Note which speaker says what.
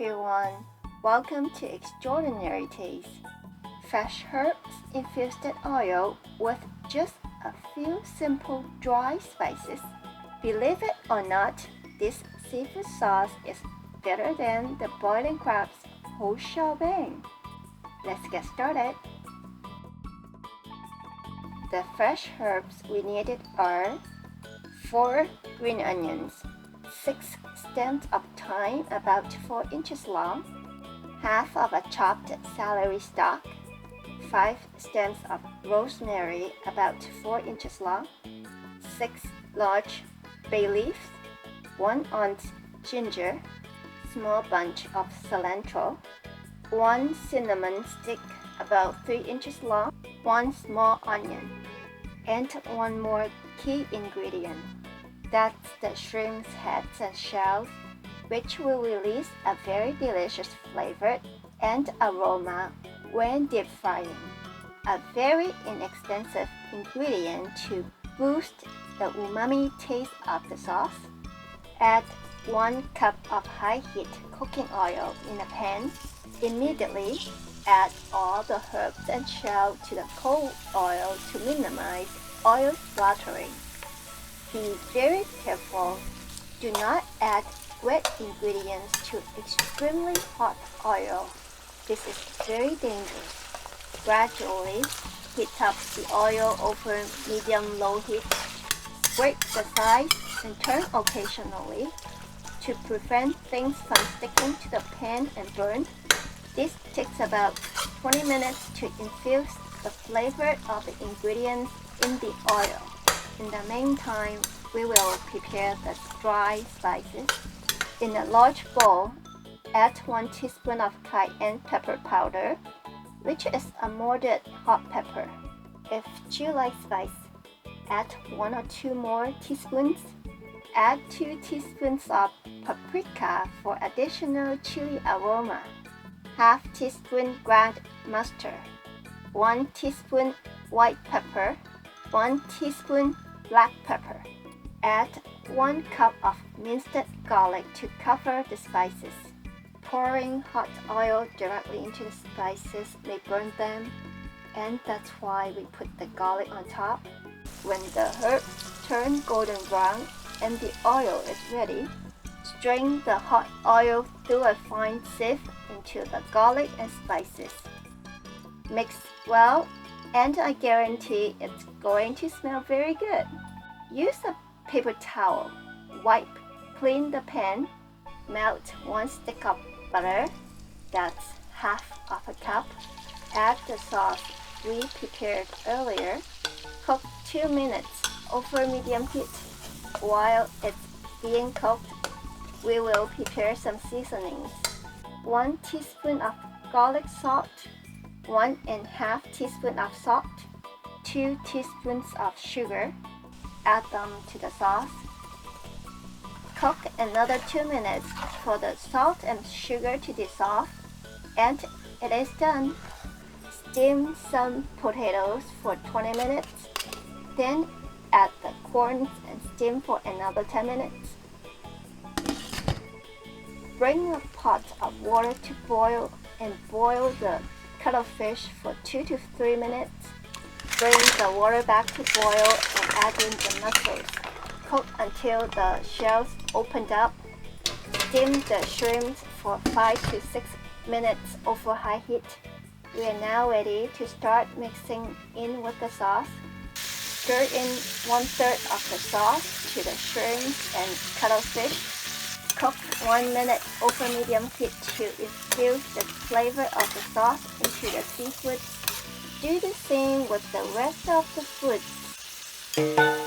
Speaker 1: everyone, welcome to Extraordinary Taste. Fresh herbs infused in oil with just a few simple dry spices. Believe it or not, this seafood sauce is better than the boiling crab's whole shebang. Let's get started. The fresh herbs we needed are 4 green onions, 6 stems of thyme about 4 inches long, half of a chopped celery stalk, 5 stems of rosemary about 4 inches long, 6 large bay leaves, 1 ounce ginger, small bunch of cilantro, 1 cinnamon stick about 3 inches long, 1 small onion, and 1 more key ingredient. That's the shrimp's heads and shells, which will release a very delicious flavor and aroma when deep frying. A very inexpensive ingredient to boost the umami taste of the sauce. Add 1 cup of high-heat cooking oil in a pan. Immediately add all the herbs and shells to the cold oil to minimize oil splattering. Be very careful. Do not add wet ingredients to extremely hot oil. This is very dangerous. Gradually heat up the oil over medium-low heat. Break the sides and turn occasionally to prevent things from sticking to the pan and burn. This takes about 20 minutes to infuse the flavor of the ingredients in the oil. In the meantime, we will prepare the dry spices. In a large bowl, add 1 teaspoon of cayenne pepper powder, which is a moderate hot pepper. If you like spice, add 1 or 2 more teaspoons. Add 2 teaspoons of paprika for additional chili aroma, half teaspoon ground mustard, 1 teaspoon white pepper, 1 teaspoon black pepper. Add 1 cup of minced garlic to cover the spices. Pouring hot oil directly into the spices may burn them, and that's why we put the garlic on top. When the herbs turn golden brown and the oil is ready, strain the hot oil through a fine sieve into the garlic and spices. Mix well, and I guarantee it's going to smell very good. Use a paper towel, wipe clean the pan, melt 1 stick of butter, that's half of a cup, add the sauce we prepared earlier, cook 2 minutes over medium heat. While it's being cooked, we will prepare some seasonings. 1 teaspoon of garlic salt, 1½ teaspoon of salt, 2 teaspoons of sugar. Add them to the sauce. Cook another 2 minutes for the salt and sugar to dissolve, and it is done. Steam some potatoes for 20 minutes, then add the corn and steam for another 10 minutes. Bring a pot of water to boil and boil the cuttlefish for 2 to 3 minutes. Bring the water back to boil and add in the mussels. Cook until the shells opened up. Steam the shrimp for 5 to 6 minutes over high heat. We are now ready to start mixing in with the sauce. Stir in 1/3 of the sauce to the shrimp and cuttlefish. Cook 1 minute over medium heat to infuse the flavor of the sauce into the seafood. Do the same with the rest of the foods.